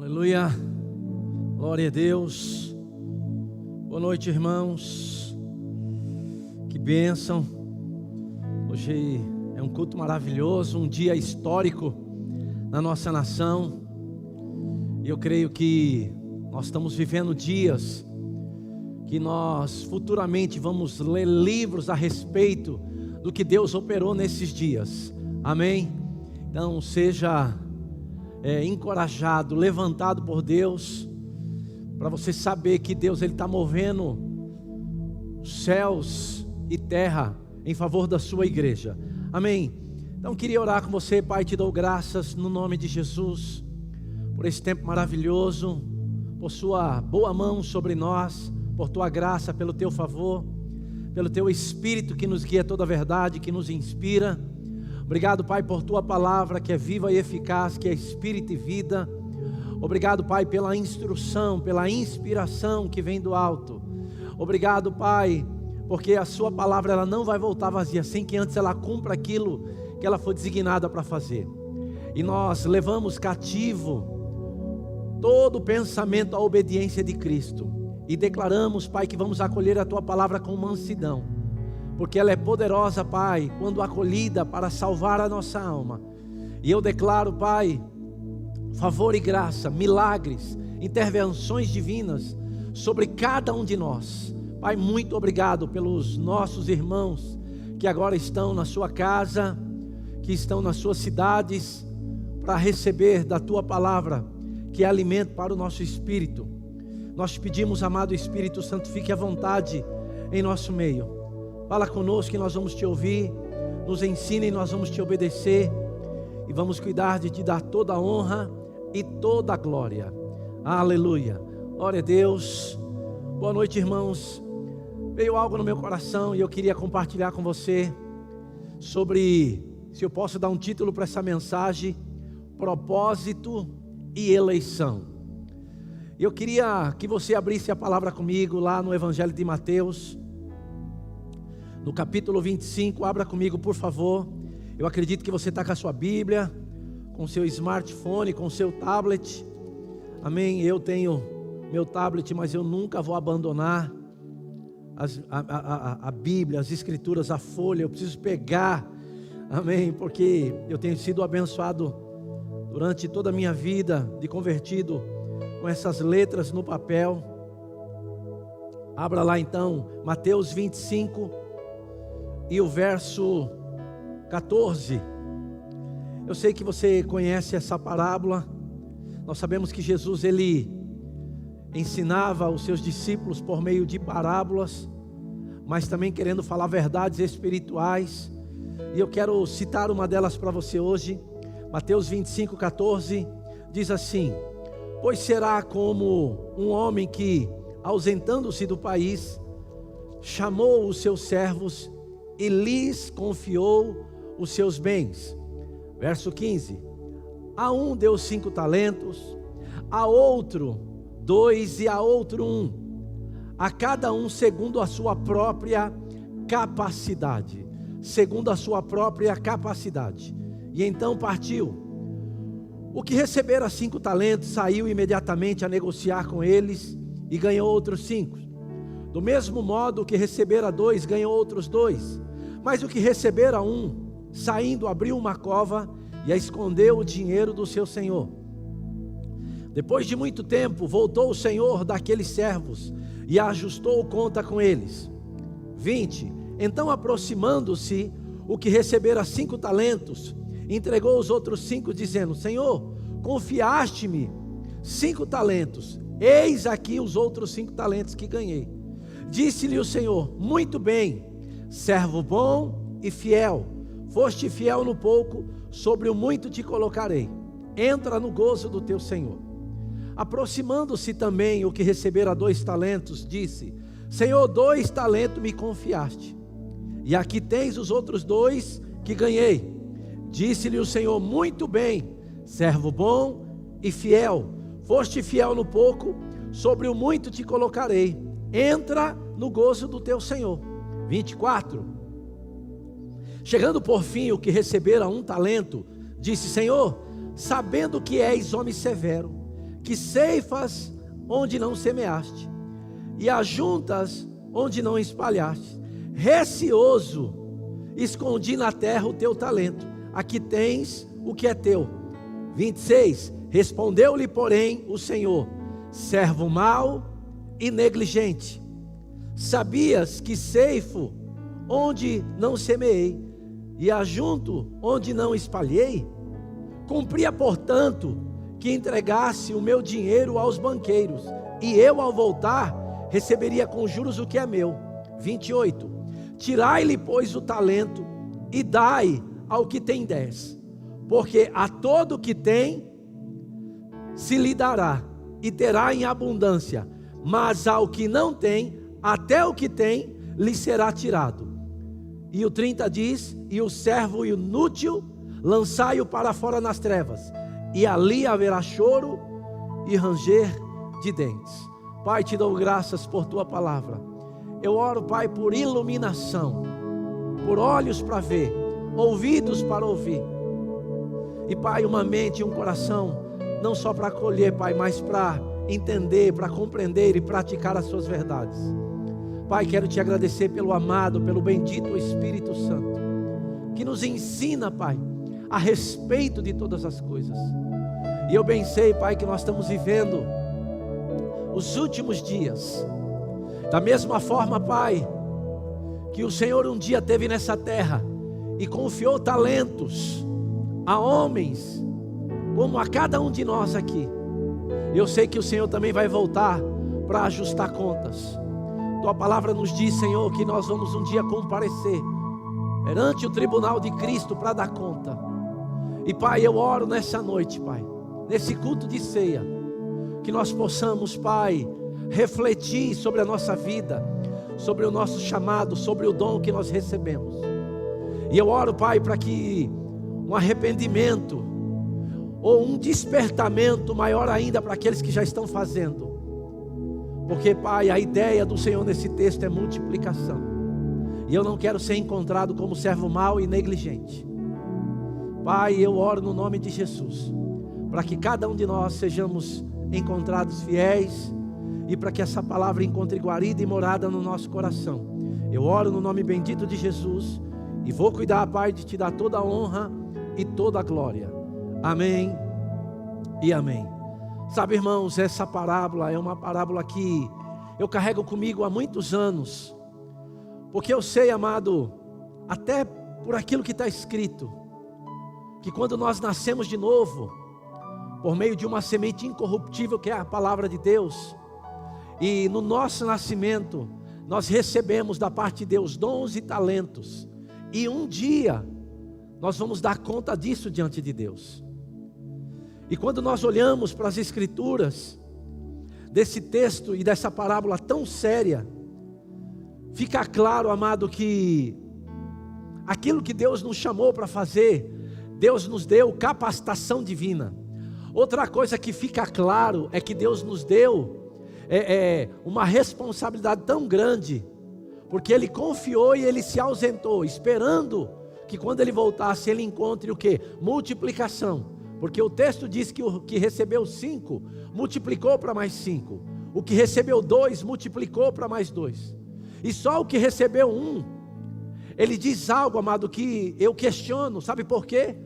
Aleluia, glória a Deus. Boa noite, irmãos. Que bênção. Hoje é um culto maravilhoso, um dia histórico na nossa nação. E eu creio que nós estamos vivendo dias que nós futuramente vamos ler livros a respeito do que Deus operou nesses dias. Amém? Então seja encorajado, levantado por Deus, para você saber que Deus está movendo céus e terra em favor da sua igreja. Amém? Então queria orar com você. Pai, te dou graças no nome de Jesus por esse tempo maravilhoso, por sua boa mão sobre nós, por tua graça, pelo teu favor, pelo teu Espírito que nos guia toda a verdade, que nos inspira. Obrigado, Pai, por tua palavra que é viva e eficaz, que é Espírito e vida. Obrigado, Pai, pela instrução, pela inspiração que vem do alto. Obrigado, Pai, porque a sua palavra ela não vai voltar vazia, sem que antes ela cumpra aquilo que ela foi designada para fazer. E nós levamos cativo todo pensamento à obediência de Cristo. E declaramos, Pai, que vamos acolher a tua palavra com mansidão, porque ela é poderosa, Pai, quando acolhida para salvar a nossa alma. E eu declaro, Pai, favor e graça, milagres, intervenções divinas sobre cada um de nós. Pai, muito obrigado pelos nossos irmãos que agora estão na sua casa, que estão nas suas cidades, para receber da tua palavra, que é alimento para o nosso espírito. Nós te pedimos, amado Espírito Santo, fique à vontade em nosso meio. Fala conosco que nós vamos te ouvir, nos ensina e nós vamos te obedecer. E vamos cuidar de te dar toda a honra e toda a glória. Aleluia, glória a Deus. Boa noite, irmãos. Veio algo no meu coração e eu queria compartilhar com você sobre, se eu posso dar um título para essa mensagem, propósito e eleição. Eu queria que você abrisse a palavra comigo lá no Evangelho de Mateus, no capítulo 25, abra comigo, por favor. Eu acredito que você está com a sua Bíblia, com o seu smartphone, com o seu tablet. Amém? Eu tenho meu tablet, mas eu nunca vou abandonar a Bíblia, as Escrituras, a folha. Eu preciso pegar, amém? Porque eu tenho sido abençoado durante toda a minha vida de convertido com essas letras no papel. Abra lá então, Mateus 25 e o verso 14. Eu sei que você conhece essa parábola. Nós sabemos que Jesus ele ensinava os seus discípulos por meio de parábolas, mas também querendo falar verdades espirituais. E eu quero citar uma delas para você hoje. Mateus 25, 14 diz assim: pois será como um homem que, ausentando-se do país, chamou os seus servos e lhes confiou os seus bens. Verso 15: a um deu 5 talentos, a outro 2 e a outro 1, a cada um segundo a sua própria capacidade. Segundo a sua própria capacidade. E então partiu. O que recebera 5 talentos saiu imediatamente a negociar com eles e ganhou outros 5. Do mesmo modo, o que recebera 2 ganhou outros 2. Mas o que recebera 1, saindo, abriu uma cova e a escondeu o dinheiro do seu senhor. Depois de muito tempo, voltou o senhor daqueles servos e ajustou conta com eles. 20. Então, aproximando-se, o que recebera 5 talentos, entregou os outros 5, dizendo: Senhor, confiaste-me 5 talentos, eis aqui os outros 5 talentos que ganhei. Disse-lhe o Senhor: muito bem, servo bom e fiel, foste fiel no pouco, sobre o muito te colocarei, entra no gozo do teu Senhor. Aproximando-se também o que recebera 2 talentos, disse: Senhor, 2 talentos me confiaste, e aqui tens os outros 2 que ganhei. Disse-lhe o Senhor: muito bem, servo bom e fiel, foste fiel no pouco, sobre o muito te colocarei, entra no gozo do teu Senhor. 24. Chegando por fim o que recebera 1 talento, disse: Senhor, sabendo que és homem severo, que ceifas onde não semeaste, e ajuntas onde não espalhaste. Receoso, escondi na terra o teu talento. Aqui tens o que é teu. 26. Respondeu-lhe, porém, o Senhor: servo mau e negligente, sabias que ceifo onde não semeei, e ajunto onde não espalhei? Cumpria, portanto, que entregasse o meu dinheiro aos banqueiros, e eu, ao voltar, receberia com juros o que é meu. 28. Tirai-lhe, pois, o talento, e dai ao que tem 10, porque a todo o que tem se lhe dará, e terá em abundância, mas ao que não tem, até o que tem lhe será tirado. E o 30 diz: e o servo inútil, lançai-o para fora nas trevas, e ali haverá choro e ranger de dentes. Pai, te dou graças por tua palavra. Eu oro, Pai, por iluminação, por olhos para ver, ouvidos para ouvir, e, Pai, uma mente e um coração, não só para acolher, Pai, mas para entender, para compreender e praticar as suas verdades. Pai, quero te agradecer pelo amado, pelo bendito Espírito Santo, que nos ensina, Pai, a respeito de todas as coisas. E eu bem sei, Pai, que nós estamos vivendo os últimos dias. Da mesma forma, Pai, que o Senhor um dia teve nessa terra e confiou talentos a homens, como a cada um de nós aqui. Eu sei que o Senhor também vai voltar para ajustar contas. Tua palavra nos diz, Senhor, que nós vamos um dia comparecer perante o tribunal de Cristo para dar conta. E, Pai, eu oro nessa noite, Pai, nesse culto de ceia, que nós possamos, Pai, refletir sobre a nossa vida, sobre o nosso chamado, sobre o dom que nós recebemos. E eu oro, Pai, para que um arrependimento ou um despertamento maior ainda para aqueles que já estão fazendo. Porque, Pai, a ideia do Senhor nesse texto é multiplicação. E eu não quero ser encontrado como servo mau e negligente. Pai, eu oro no nome de Jesus, para que cada um de nós sejamos encontrados fiéis, e para que essa palavra encontre guarida e morada no nosso coração. Eu oro no nome bendito de Jesus, e vou cuidar, Pai, de te dar toda a honra e toda a glória. Amém e amém. Sabe, irmãos, essa parábola é uma parábola que eu carrego comigo há muitos anos, porque eu sei, amado, até por aquilo que está escrito, que quando nós nascemos de novo, por meio de uma semente incorruptível que é a palavra de Deus, e no nosso nascimento nós recebemos da parte de Deus dons e talentos, e um dia nós vamos dar conta disso diante de Deus. E quando nós olhamos para as escrituras desse texto e dessa parábola tão séria, fica claro, amado, que aquilo que Deus nos chamou para fazer, Deus nos deu capacitação divina. Outra coisa que fica claro é que Deus nos deu uma responsabilidade tão grande, porque Ele confiou e Ele se ausentou, esperando que quando Ele voltasse, Ele encontre o quê? Multiplicação. Porque o texto diz que o que recebeu 5, multiplicou para mais 5. O que recebeu 2, multiplicou para mais 2. E só o que recebeu 1, ele diz algo, amado, que eu questiono. Sabe por quê?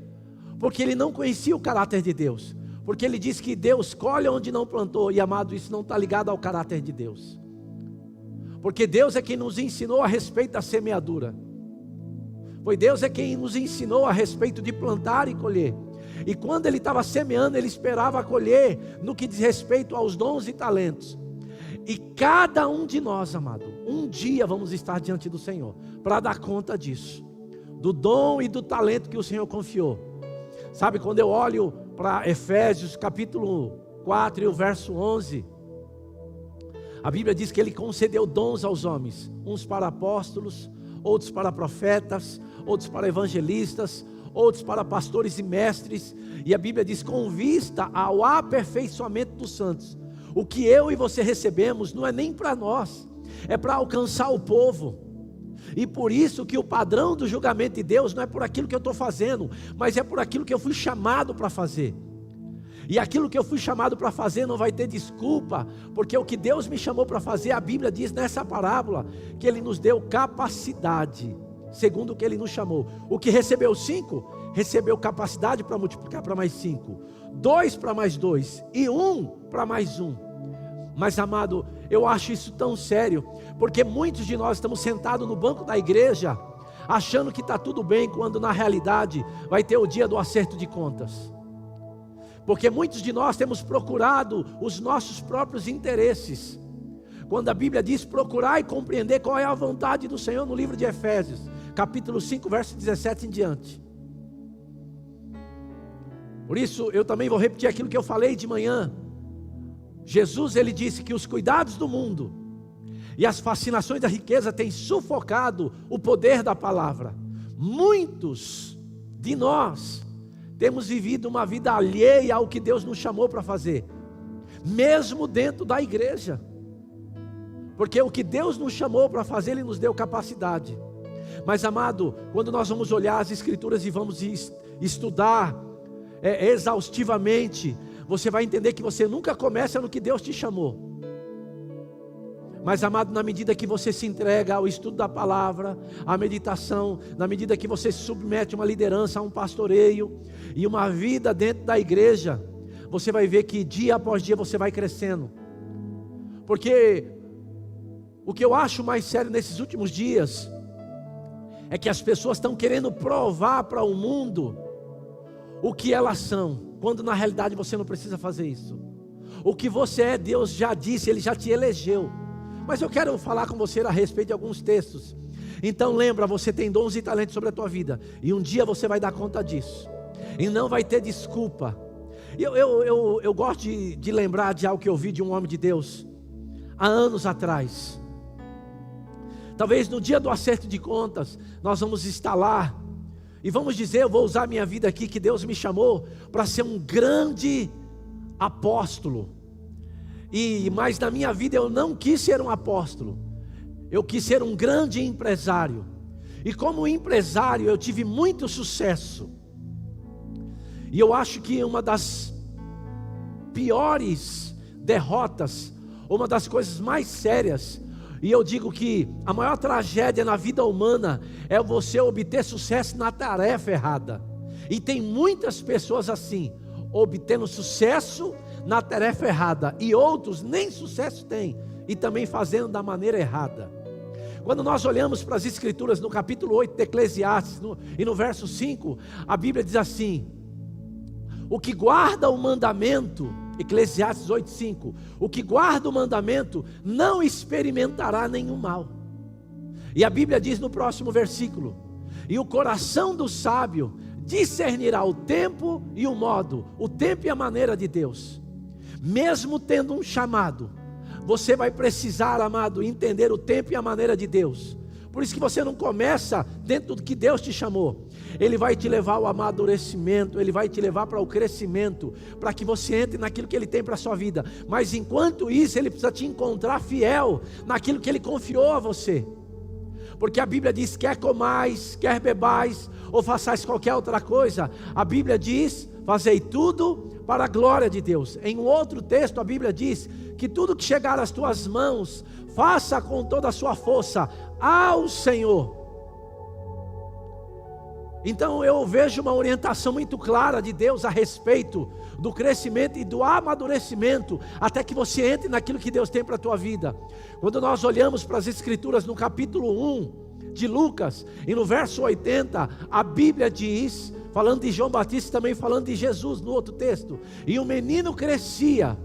Porque ele não conhecia o caráter de Deus. Porque ele diz que Deus colhe onde não plantou. E, amado, isso não está ligado ao caráter de Deus. Porque Deus é quem nos ensinou a respeito da semeadura. Foi Deus é quem nos ensinou a respeito de plantar e colher. E quando ele estava semeando, ele esperava colher no que diz respeito aos dons e talentos. E cada um de nós, amado, um dia vamos estar diante do Senhor para dar conta disso, do dom e do talento que o Senhor confiou. Sabe, quando eu olho para Efésios capítulo 4 e o verso 11, a Bíblia diz que Ele concedeu dons aos homens, uns para apóstolos, outros para profetas, outros para evangelistas, outros para pastores e mestres. E a Bíblia diz, com vista ao aperfeiçoamento dos santos. O que eu e você recebemos não é nem para nós, é para alcançar o povo. E por isso que o padrão do julgamento de Deus não é por aquilo que eu estou fazendo, mas é por aquilo que eu fui chamado para fazer. E aquilo que eu fui chamado para fazer não vai ter desculpa, porque o que Deus me chamou para fazer, a Bíblia diz nessa parábola, que Ele nos deu capacidade, segundo o que Ele nos chamou. O que recebeu 5, recebeu capacidade para multiplicar para mais 5, 2 para mais 2, e 1 para mais 1. Mas amado, eu acho isso tão sério, porque muitos de nós estamos sentados no banco da igreja, achando que está tudo bem, quando na realidade vai ter o dia do acerto de contas. Porque muitos de nós temos procurado os nossos próprios interesses, quando a Bíblia diz procurar e compreender qual é a vontade do Senhor, no livro de Efésios, capítulo 5, verso 17 em diante. Por isso eu também vou repetir aquilo que eu falei de manhã. Jesus, ele disse que os cuidados do mundo e as fascinações da riqueza têm sufocado o poder da palavra. Muitos de nós temos vivido uma vida alheia ao que Deus nos chamou para fazer, mesmo dentro da igreja, porque o que Deus nos chamou para fazer, Ele nos deu capacidade. Mas amado, quando nós vamos olhar as Escrituras e vamos estudar exaustivamente, você vai entender que você nunca começa no que Deus te chamou. Mas amado, na medida que você se entrega ao estudo da palavra, à meditação, na medida que você se submete a uma liderança, a um pastoreio e uma vida dentro da igreja, você vai ver que dia após dia você vai crescendo. Porque o que eu acho mais sério nesses últimos dias é que as pessoas estão querendo provar para o mundo o que elas são, quando na realidade você não precisa fazer isso. O que você é, Deus já disse, Ele já te elegeu. Mas eu quero falar com você a respeito de alguns textos. Então lembra, você tem dons e talentos sobre a tua vida, e um dia você vai dar conta disso, e não vai ter desculpa. Eu gosto de lembrar de algo que eu vi de um homem de Deus há anos atrás. Talvez no dia do acerto de contas nós vamos estar lá e vamos dizer, eu vou usar minha vida aqui, que Deus me chamou para ser um grande apóstolo. Mas na minha vida eu não quis ser um apóstolo, eu quis ser um grande empresário. E como empresário eu tive muito sucesso. E eu acho que uma das piores derrotas, uma das coisas mais sérias, e eu digo que a maior tragédia na vida humana é você obter sucesso na tarefa errada. E tem muitas pessoas assim, obtendo sucesso na tarefa errada, e outros nem sucesso têm, e também fazendo da maneira errada. Quando nós olhamos para as Escrituras no capítulo 8 de Eclesiastes, e no verso 5, a Bíblia diz assim: o que guarda o mandamento, Eclesiastes 8:5, o que guarda o mandamento não experimentará nenhum mal. E a Bíblia diz no próximo versículo: e o coração do sábio discernirá o tempo e o modo, o tempo e a maneira de Deus. Mesmo tendo um chamado, você vai precisar, amado, entender o tempo e a maneira de Deus. Por isso que você não começa dentro do que Deus te chamou. Ele vai te levar ao amadurecimento, Ele vai te levar para o crescimento, para que você entre naquilo que Ele tem para a sua vida. Mas enquanto isso, Ele precisa te encontrar fiel naquilo que Ele confiou a você. Porque a Bíblia diz, quer comais, quer bebais, ou façais qualquer outra coisa, a Bíblia diz, fazei tudo para a glória de Deus. Em um outro texto a Bíblia diz, que tudo que chegar às tuas mãos, faça com toda a sua força ao Senhor. Então eu vejo uma orientação muito clara de Deus a respeito do crescimento e do amadurecimento, até que você entre naquilo que Deus tem para a tua vida. Quando nós olhamos para as Escrituras no capítulo 1 de Lucas, e no verso 80, a Bíblia diz, falando de João Batista, também falando de Jesus no outro texto: e o menino crescia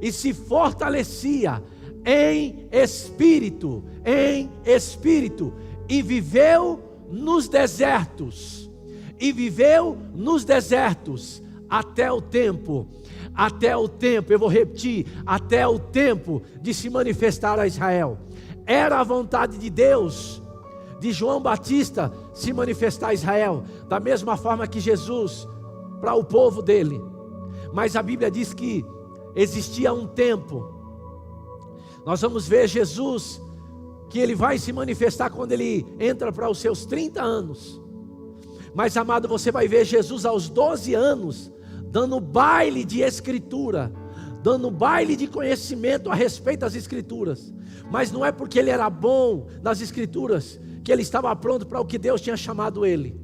e se fortalecia em espírito, e viveu nos desertos, até o tempo, eu vou repetir, até o tempo de se manifestar a Israel. Era a vontade de Deus, de João Batista, se manifestar a Israel, da mesma forma que Jesus, para o povo dele. Mas a Bíblia diz que existia um tempo. Nós vamos ver Jesus, que Ele vai se manifestar quando Ele entra para os seus 30 anos. Mas amado, você vai ver Jesus aos 12 anos, dando baile de escritura, dando baile de conhecimento a respeito das escrituras. Mas não é porque ele era bom nas escrituras que ele estava pronto para o que Deus tinha chamado ele.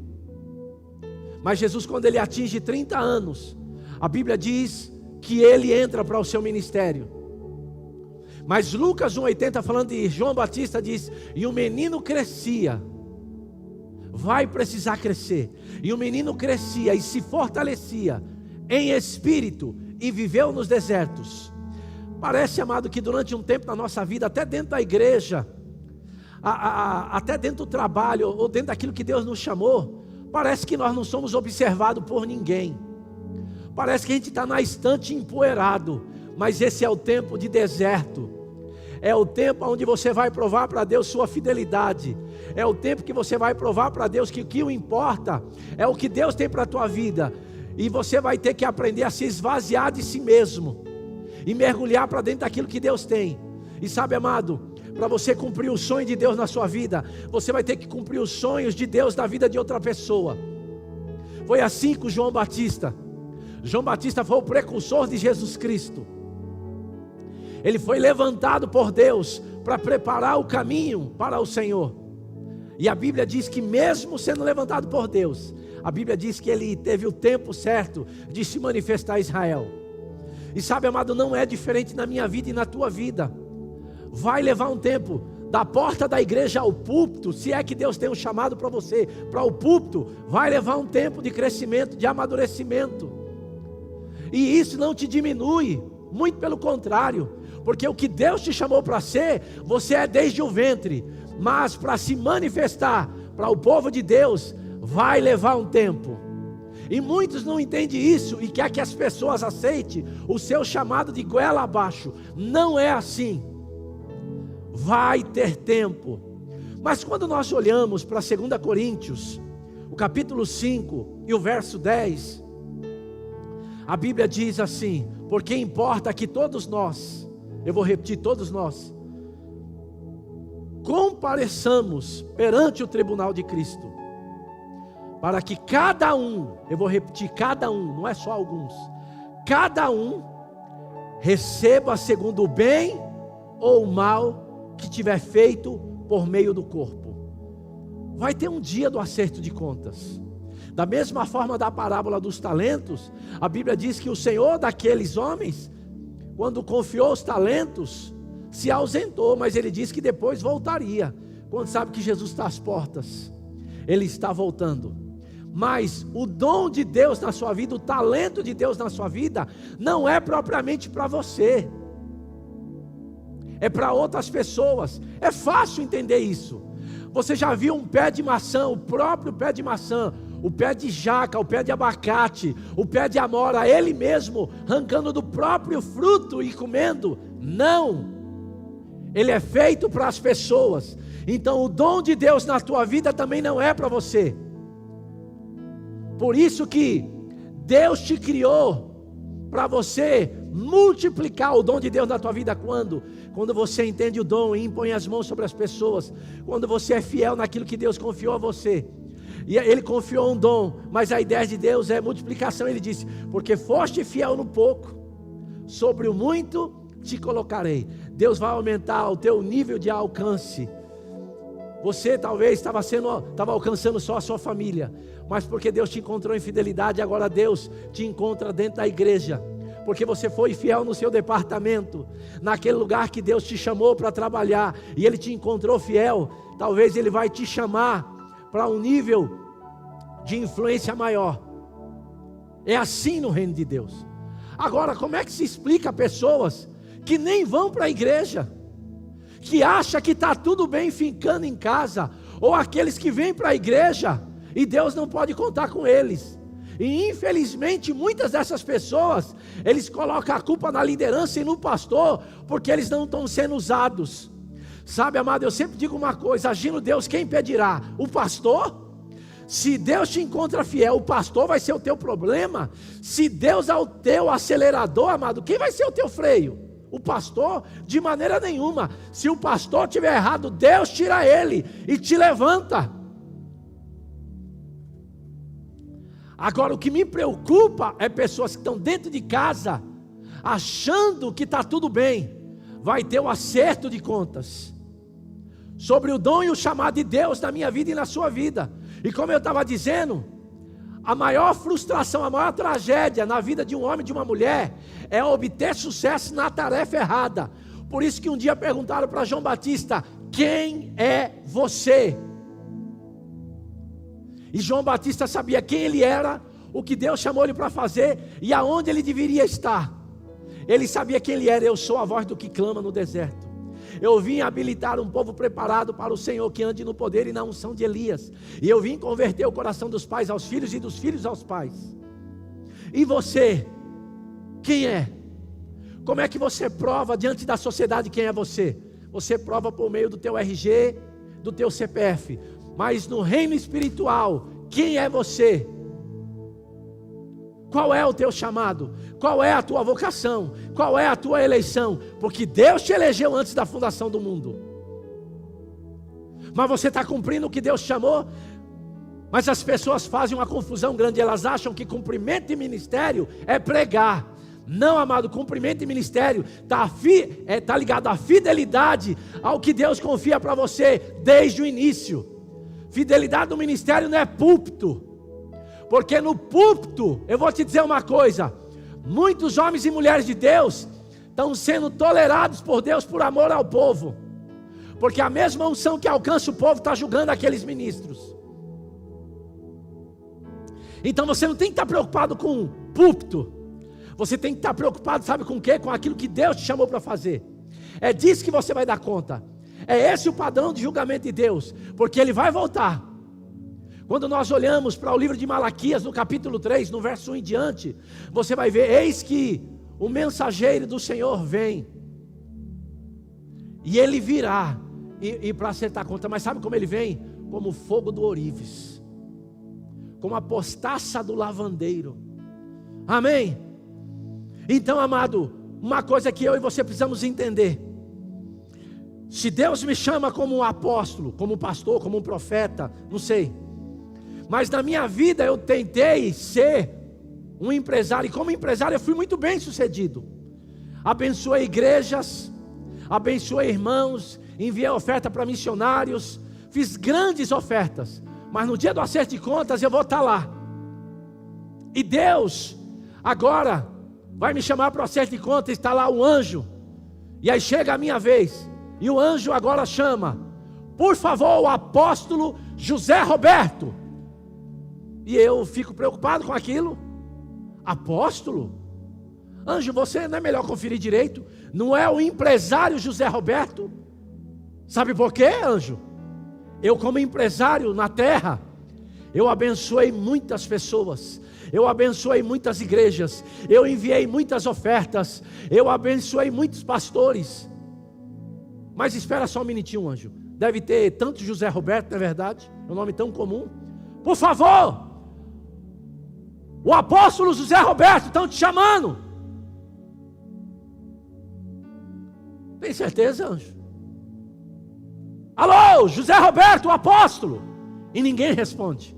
Mas Jesus, quando ele atinge 30 anos, a Bíblia diz que ele entra para o seu ministério. Mas Lucas 1,80, falando de João Batista, diz: e o menino crescia. Vai precisar crescer. E o menino crescia e se fortalecia em espírito e viveu nos desertos. Parece, amado, que durante um tempo na nossa vida, até dentro da igreja, até dentro do trabalho, ou dentro daquilo que Deus nos chamou, parece que nós não somos observados por ninguém. Parece que a gente está na estante empoeirado. Mas esse é o tempo de deserto. É o tempo onde você vai provar para Deus sua fidelidade. É o tempo que você vai provar para Deus que o que importa é o que Deus tem para a tua vida. E você vai ter que aprender a se esvaziar de si mesmo e mergulhar para dentro daquilo que Deus tem. E sabe, amado, para você cumprir o sonho de Deus na sua vida, você vai ter que cumprir os sonhos de Deus na vida de outra pessoa. Foi assim com João Batista. João Batista foi o precursor de Jesus Cristo. Ele foi levantado por Deus para preparar o caminho para o Senhor. E a Bíblia diz que mesmo sendo levantado por Deus, a Bíblia diz que ele teve o tempo certo de se manifestar a Israel. E sabe, amado, não é diferente na minha vida e na tua vida. Vai levar um tempo, da porta da igreja ao púlpito, se é que Deus tem um chamado para você, para o púlpito, vai levar um tempo de crescimento, de amadurecimento. E isso não te diminui, muito pelo contrário, porque o que Deus te chamou para ser, você é desde o ventre. Mas para se manifestar para o povo de Deus, vai levar um tempo. E muitos não entendem isso e quer que as pessoas aceitem o seu chamado de goela abaixo. Não é assim. Vai ter tempo. Mas quando nós olhamos para 2 Coríntios, o capítulo 5 e o verso 10, a Bíblia diz assim: porque importa que todos nós, eu vou repetir, todos nós, compareçamos perante o tribunal de Cristo, para que cada um, eu vou repetir, cada um, não é só alguns, cada um receba segundo o bem ou o mal que tiver feito por meio do corpo. Vai ter um dia do acerto de contas. Da mesma forma da parábola dos talentos, a Bíblia diz que o Senhor daqueles homens, quando confiou os talentos, se ausentou, mas ele disse que depois voltaria. Quando sabe que Jesus está às portas, ele está voltando. Mas o dom de Deus na sua vida, o talento de Deus na sua vida, não é propriamente para você, é para outras pessoas. É fácil entender isso. Você já viu um pé de maçã, o próprio pé de maçã, o pé de jaca, o pé de abacate, o pé de amora, ele mesmo arrancando do próprio fruto e comendo? Não, ele é feito para as pessoas. Então o dom de Deus na tua vida também não é para você. Por isso que Deus te criou para você multiplicar o dom de Deus na tua vida. Quando você entende o dom e impõe as mãos sobre as pessoas, quando você é fiel naquilo que Deus confiou a você. E ele confiou um dom, mas a ideia de Deus é multiplicação. Ele disse: porque foste fiel no pouco, sobre o muito te colocarei. Deus vai aumentar o teu nível de alcance. Você talvez estava alcançando só a sua família, mas porque Deus te encontrou em fidelidade, agora Deus te encontra dentro da igreja. Porque você foi fiel no seu departamento, naquele lugar que Deus te chamou para trabalhar, e Ele te encontrou fiel. Talvez Ele vai te chamar para um nível de influência maior. É assim no reino de Deus. Agora, como é que se explica pessoas que nem vão para a igreja, que acham que está tudo bem ficando em casa, ou aqueles que vêm para a igreja e Deus não pode contar com eles? E infelizmente muitas dessas pessoas, eles colocam a culpa na liderança e no pastor, porque eles não estão sendo usados. Sabe, amado, eu sempre digo uma coisa: agindo Deus, quem impedirá? O pastor? Se Deus te encontra fiel, o pastor vai ser o teu problema? Se Deus é o teu acelerador, amado, quem vai ser o teu freio? O pastor? De maneira nenhuma. Se o pastor estiver errado, Deus tira ele e te levanta. Agora, o que me preocupa é pessoas que estão dentro de casa, achando que está tudo bem. Vai ter o acerto de contas sobre o dom e o chamado de Deus na minha vida e na sua vida. E como eu estava dizendo, a maior frustração, a maior tragédia na vida de um homem e de uma mulher é obter sucesso na tarefa errada. Por isso que um dia perguntaram para João Batista: quem é você? E João Batista sabia quem ele era, o que Deus chamou ele para fazer e aonde ele deveria estar. Ele sabia quem ele era. Eu sou a voz do que clama no deserto. Eu vim habilitar um povo preparado para o Senhor, que ande no poder e na unção de Elias. E eu vim converter o coração dos pais aos filhos e dos filhos aos pais. E você, quem é? Como é que você prova diante da sociedade quem é você? Você prova por meio do teu RG, do teu CPF. Mas no reino espiritual, quem é você? Qual é o teu chamado? Qual é a tua vocação? Qual é a tua eleição? Porque Deus te elegeu antes da fundação do mundo. Mas você está cumprindo o que Deus chamou? Mas as pessoas fazem uma confusão grande. Elas acham que cumprimento de ministério é pregar. Não, amado, cumprimento de ministério está ligado à fidelidade ao que Deus confia para você desde o início. Fidelidade no ministério não é púlpito. Porque no púlpito, eu vou te dizer uma coisa: muitos homens e mulheres de Deus estão sendo tolerados por Deus por amor ao povo. Porque a mesma unção que alcança o povo está julgando aqueles ministros. Então você não tem que estar preocupado com púlpito. Você tem que estar preocupado, sabe com o quê? Com aquilo que Deus te chamou para fazer. É disso que você vai dar conta. É esse o padrão de julgamento de Deus. Porque Ele vai voltar. Quando nós olhamos para o livro de Malaquias, no capítulo 3, no verso 1 em diante, você vai ver: eis que o mensageiro do Senhor vem. E Ele virá. E para acertar a conta, mas sabe como Ele vem? Como o fogo do ourives. Como a postaça do lavandeiro. Amém? Então, amado, uma coisa que eu e você precisamos entender: se Deus me chama como um apóstolo, como um pastor, como um profeta, não sei, mas na minha vida eu tentei ser um empresário, e como empresário eu fui muito bem sucedido. Abençoei igrejas, abençoei irmãos, enviei oferta para missionários, fiz grandes ofertas, mas no dia do acerto de contas eu vou estar lá. E Deus agora vai me chamar para o acerto de contas, está lá o anjo, e aí chega a minha vez, e o anjo agora chama: por favor, o apóstolo José Roberto. E eu fico preocupado com aquilo. Apóstolo? Anjo, você não é melhor conferir direito? Não é o empresário José Roberto? Sabe por quê, anjo? Eu, como empresário na terra, eu abençoei muitas pessoas, eu abençoei muitas igrejas, eu enviei muitas ofertas, eu abençoei muitos pastores. Mas espera só um minutinho, anjo. Deve ter tanto José Roberto, não é verdade? É um nome tão comum. Por favor, o apóstolo José Roberto estão te chamando. Tem certeza, anjo? Alô, José Roberto, o apóstolo. E ninguém responde.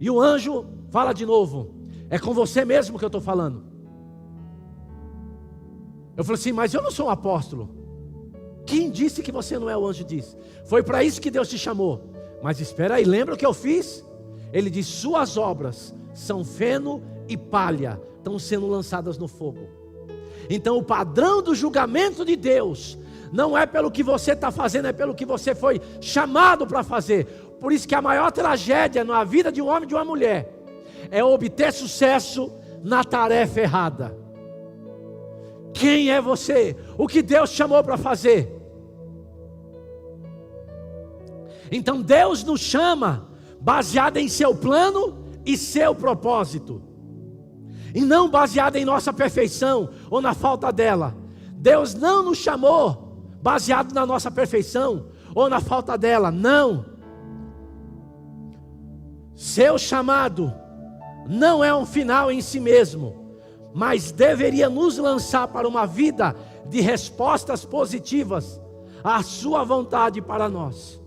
E o anjo fala de novo: é com você mesmo que eu estou falando. Eu falei assim: mas eu não sou um apóstolo. Quem disse que você não é? O anjo disse: foi para isso que Deus te chamou. Mas espera aí, lembra o que eu fiz? Ele diz: suas obras são feno e palha, estão sendo lançadas no fogo. Então o padrão do julgamento de Deus não é pelo que você está fazendo, é pelo que você foi chamado para fazer. Por isso que a maior tragédia na vida de um homem e de uma mulher é obter sucesso na tarefa errada. Quem é você? O que Deus chamou para fazer? Então Deus nos chama baseado em seu plano e seu propósito, e não baseado em nossa perfeição ou na falta dela. Deus não nos chamou baseado na nossa perfeição ou na falta dela, não. Seu chamado não é um final em si mesmo, mas deveria nos lançar para uma vida de respostas positivas à sua vontade para nós.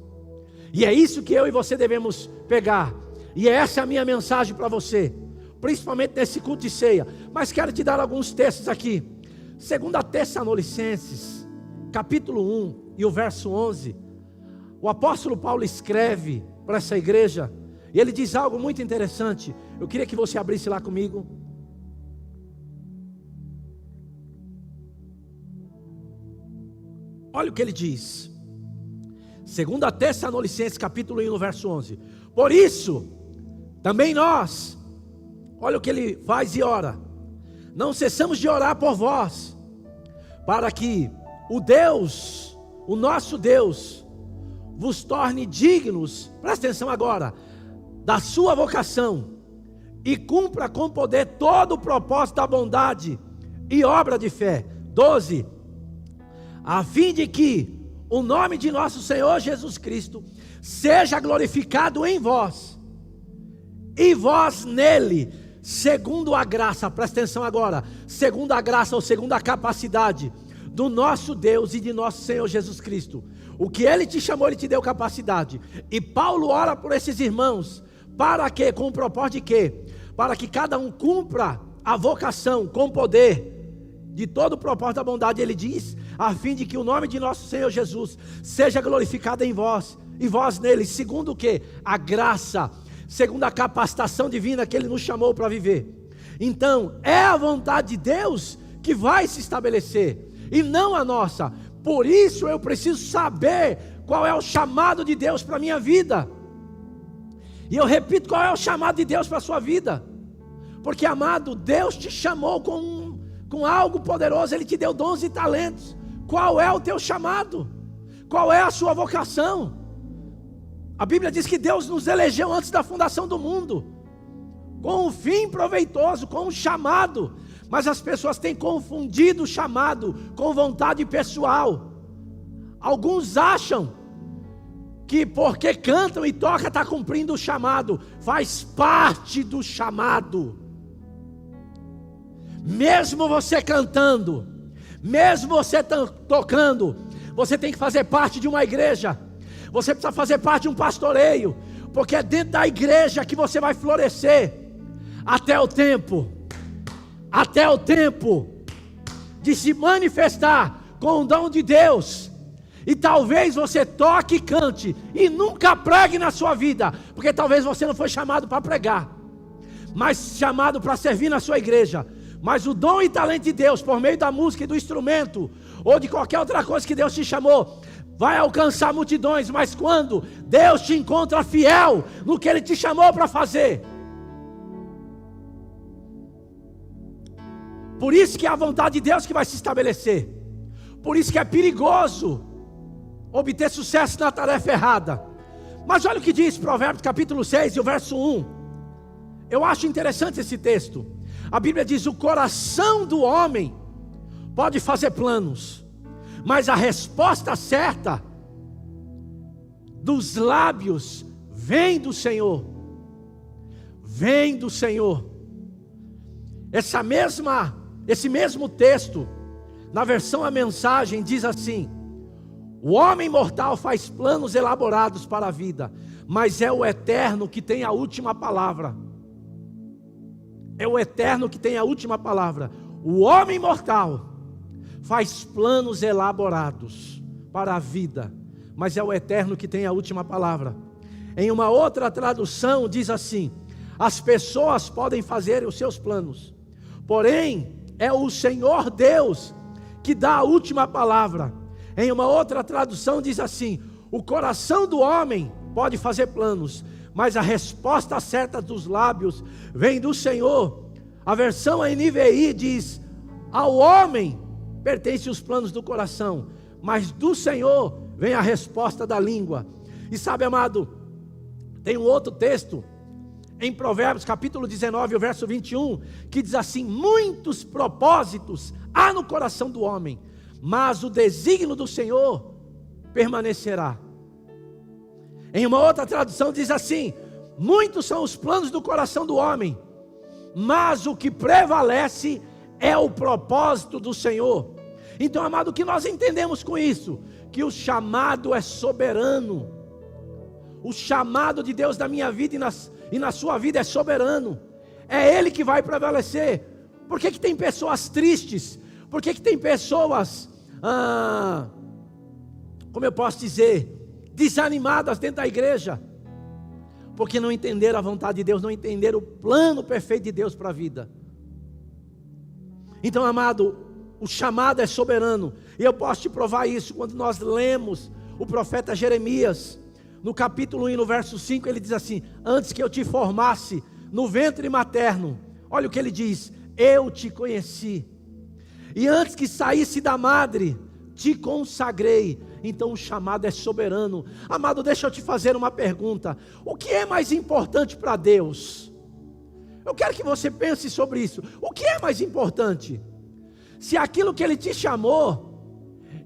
E é isso que eu e você devemos pegar. E essa é a minha mensagem para você. principalmente nesse culto de ceia. Mas quero te dar alguns textos aqui. 2 Tessalonicenses, capítulo 1 e o verso 11. O apóstolo Paulo escreve para essa igreja, e ele diz algo muito interessante. Eu queria que você abrisse lá comigo. Olha o que ele diz. 2 Tessalonicenses, capítulo 1, no verso 11. Por isso, também nós, olha o que ele faz e ora. Não cessamos de orar por vós, para que o Deus, o nosso Deus, vos torne dignos, presta atenção agora, da sua vocação, e cumpra com poder todo o propósito da bondade e obra de fé. 12. A fim de que o nome de nosso Senhor Jesus Cristo seja glorificado em vós, e vós nele, segundo a graça, presta atenção agora, segundo a graça ou segundo a capacidade do nosso Deus e de nosso Senhor Jesus Cristo. O que Ele te chamou, Ele te deu capacidade. E Paulo ora por esses irmãos, para quê? Com o propósito de quê? Para que cada um cumpra a vocação com poder de todo o propósito da bondade. Ele diz, a fim de que o nome de nosso Senhor Jesus seja glorificado em vós, e vós nele, segundo o quê? A graça, segundo a capacitação divina que Ele nos chamou para viver. Então, é a vontade de Deus que vai se estabelecer, e não a nossa. Por isso eu preciso saber qual é o chamado de Deus para a minha vida. E eu repito, qual é o chamado de Deus para a sua vida? Porque, amado, Deus te chamou com algo poderoso. Ele te deu dons e talentos. Qual é o teu chamado? Qual é a sua vocação? A Bíblia diz que Deus nos elegeu antes da fundação do mundo, com um fim proveitoso, com um chamado. Mas as pessoas têm confundido o chamado com vontade pessoal. Alguns acham que porque cantam e tocam está cumprindo o chamado. Faz parte do chamado. Mesmo você cantando, mesmo você tocando, você tem que fazer parte de uma igreja. Você precisa fazer parte de um pastoreio, porque é dentro da igreja que você vai florescer até o tempo de se manifestar com o dom de Deus. E talvez você toque e cante e nunca pregue na sua vida, porque talvez você não foi chamado para pregar, mas chamado para servir na sua igreja. Mas o dom e talento de Deus, por meio da música e do instrumento, ou de qualquer outra coisa que Deus te chamou, vai alcançar multidões. Mas quando Deus te encontra fiel no que Ele te chamou para fazer, por isso que é a vontade de Deus que vai se estabelecer. Por isso que é perigoso obter sucesso na tarefa errada. Mas olha o que diz Provérbios capítulo 6 e o verso 1. Eu acho interessante esse texto. A Bíblia diz, o coração do homem pode fazer planos, mas a resposta certa dos lábios vem do Senhor. Vem do Senhor. Esse mesmo texto, na versão A Mensagem, diz assim: o homem mortal faz planos elaborados para a vida, mas é o Eterno que tem a última palavra. É o Eterno que tem a última palavra. O homem mortal faz planos elaborados para a vida, mas é o Eterno que tem a última palavra. Em uma outra tradução diz assim: as pessoas podem fazer os seus planos, porém é o Senhor Deus que dá a última palavra. Em uma outra tradução diz assim: o coração do homem pode fazer planos, mas a resposta certa dos lábios vem do Senhor. A versão NVI diz: ao homem pertencem os planos do coração, mas do Senhor vem a resposta da língua. E sabe, amado, tem um outro texto em Provérbios capítulo 19, o verso 21, que diz assim: muitos propósitos há no coração do homem, mas o desígnio do Senhor permanecerá. Em uma outra tradução diz assim: muitos são os planos do coração do homem, mas o que prevalece é o propósito do Senhor. Então, amado, o que nós entendemos com isso? Que o chamado é soberano. O chamado de Deus na minha vida e na sua vida é soberano. É Ele que vai prevalecer. Por que tem pessoas tristes? Por que tem pessoas, como eu posso dizer, desanimadas dentro da igreja? Porque não entenderam a vontade de Deus, não entenderam o plano perfeito de Deus para a vida. Então, amado, o chamado é soberano. E eu posso te provar isso quando nós lemos o profeta Jeremias, no capítulo 1 e no verso 5, ele diz assim: antes que eu te formasse no ventre materno, olha o que ele diz: eu te conheci, e antes que saísse da madre, te consagrei. Então o chamado é soberano. Amado, deixa eu te fazer uma pergunta: o que é mais importante para Deus? Eu quero que você pense sobre isso. O que é mais importante? Se aquilo que Ele te chamou,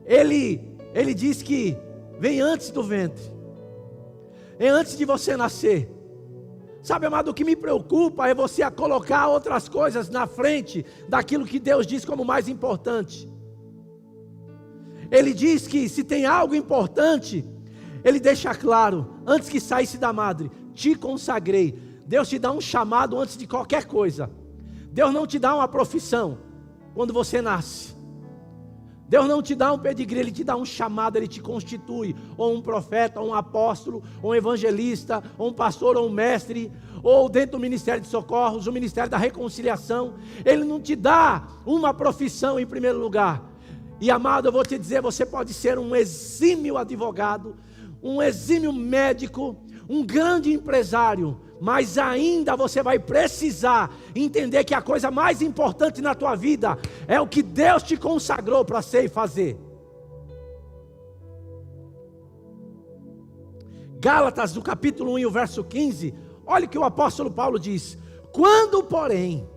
Ele diz que vem antes do ventre, é antes de você nascer. Sabe, amado, o que me preocupa é você colocar outras coisas na frente daquilo que Deus diz como mais importante. Ele diz que se tem algo importante, Ele deixa claro: antes que saísse da madre, te consagrei. Deus te dá um chamado antes de qualquer coisa. Deus não te dá uma profissão quando você nasce. Deus não te dá um pedigree, Ele te dá um chamado, Ele te constitui, ou um profeta, ou um apóstolo, ou um evangelista, ou um pastor, ou um mestre, ou dentro do ministério de socorros, o ministério da reconciliação. Ele não te dá uma profissão em primeiro lugar. E amado, eu vou te dizer, você pode ser um exímio advogado, um exímio médico, um grande empresário, mas ainda você vai precisar entender que a coisa mais importante na tua vida é o que Deus te consagrou para ser e fazer. Gálatas, do capítulo 1 e o verso 15, olha o que o apóstolo Paulo diz: quando, porém,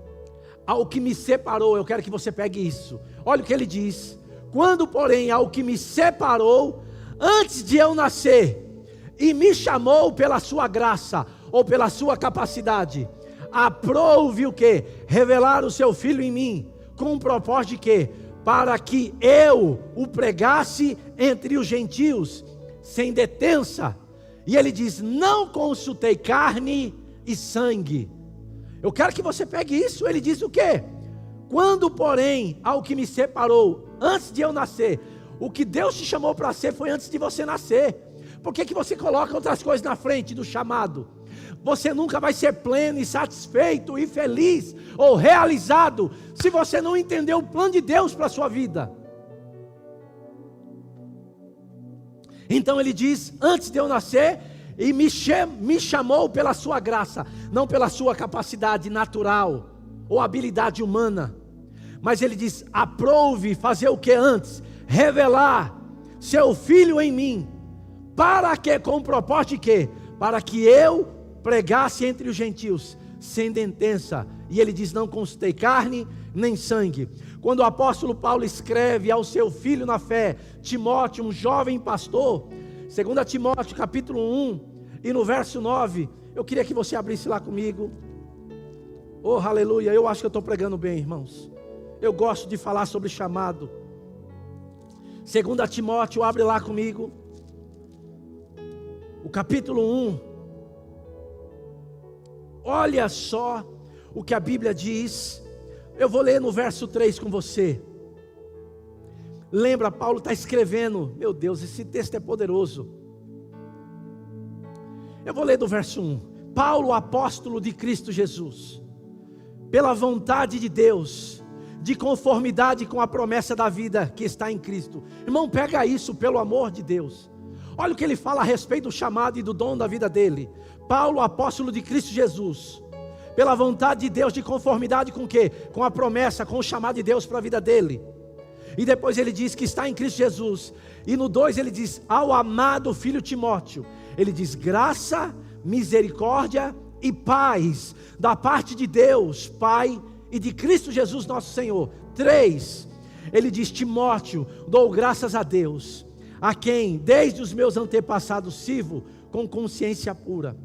ao que me separou, eu quero que você pegue isso, olha o que ele diz: quando, porém, ao que me separou antes de eu nascer, e me chamou pela sua graça, ou pela sua capacidade, aprouve o que? Revelar o seu Filho em mim, com o propósito de quê? Para que eu o pregasse entre os gentios, sem detença. E ele diz: não consultei carne e sangue. Eu quero que você pegue isso. Ele diz o quê? Quando, porém, ao que me separou, antes de eu nascer, o que Deus te chamou para ser foi antes de você nascer. Por que você coloca outras coisas na frente do chamado? Você nunca vai ser pleno e satisfeito e feliz ou realizado se você não entender o plano de Deus para a sua vida. Então ele diz: antes de eu nascer, e me chamou pela sua graça, não pela sua capacidade natural ou habilidade humana, mas ele diz: aprouve fazer o que antes? Revelar seu Filho em mim. Para que? Com o propósito de quê? Para que eu pregasse entre os gentios, sem detença. E ele diz: não consultei carne nem sangue. Quando o apóstolo Paulo escreve ao seu filho na fé, Timóteo, um jovem pastor, 2 Timóteo capítulo 1 e no verso 9, eu queria que você abrisse lá comigo. Oh, aleluia, eu acho que eu estou pregando bem, irmãos. Eu gosto de falar sobre chamado. 2 Timóteo, abre lá comigo, o capítulo 1. Olha só o que a Bíblia diz. Eu vou ler no verso 3 com você. Lembra, Paulo está escrevendo. Meu Deus, esse texto é poderoso. Eu vou ler do verso 1. Paulo, apóstolo de Cristo Jesus, pela vontade de Deus, de conformidade com a promessa da vida que está em Cristo. Irmão, pega isso, pelo amor de Deus. Olha o que ele fala a respeito do chamado e do dom da vida dele. Paulo, apóstolo de Cristo Jesus, pela vontade de Deus, de conformidade com o quê? Com a promessa, com o chamado de Deus para a vida dele. E depois ele diz que está em Cristo Jesus. E no 2 ele diz: ao amado filho Timóteo, ele diz: graça, misericórdia e paz da parte de Deus Pai e de Cristo Jesus nosso Senhor. 3, ele diz: Timóteo, dou graças a Deus, a quem desde os meus antepassados sirvo com consciência pura,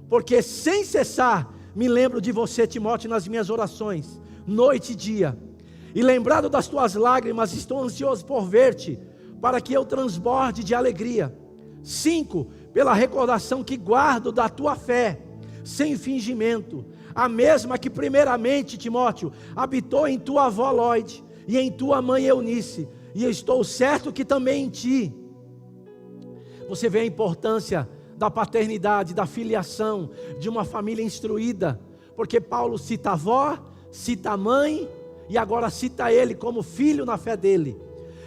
porque sem cessar me lembro de você, Timóteo, nas minhas orações, noite e dia, e lembrado das tuas lágrimas, estou ansioso por ver-te, para que eu transborde de alegria. 5, pela recordação que guardo da tua fé, sem fingimento, a mesma que primeiramente, Timóteo, habitou em tua avó Lóide e em tua mãe Eunice, e eu estou certo que também em ti. Você vê a importância da paternidade, da filiação, de uma família instruída, porque Paulo cita a avó, cita a mãe, e agora cita ele como filho na fé dele.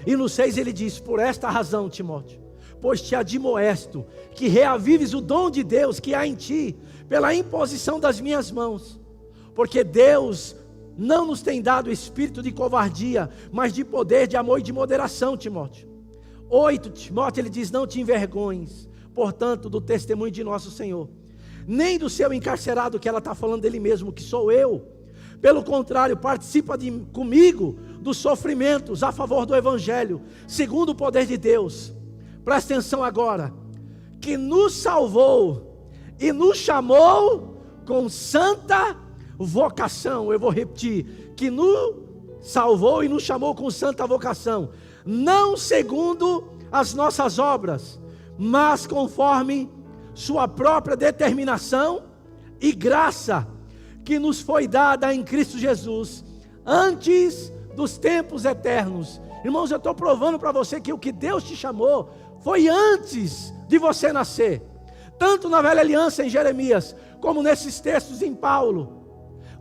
E no 6 ele diz: por esta razão, Timóteo, pois te admoesto, que reavives o dom de Deus que há em ti, pela imposição das minhas mãos, porque Deus não nos tem dado espírito de covardia, mas de poder, de amor e de moderação, Timóteo. 8, Timóteo, ele diz: não te envergonhes, portanto, do testemunho de nosso Senhor, nem do seu encarcerado, que ela está falando dele mesmo, que sou eu. Pelo contrário, participa comigo dos sofrimentos a favor do Evangelho, segundo o poder de Deus. Presta atenção agora, que nos salvou e nos chamou com santa vocação. Eu vou repetir, que nos salvou e nos chamou com santa vocação, não segundo as nossas obras, mas conforme sua própria determinação e graça, que nos foi dada em Cristo Jesus, antes dos tempos eternos. Irmãos, eu estou provando para você que o que Deus te chamou foi antes de você nascer, tanto na velha aliança em Jeremias, como nesses textos em Paulo.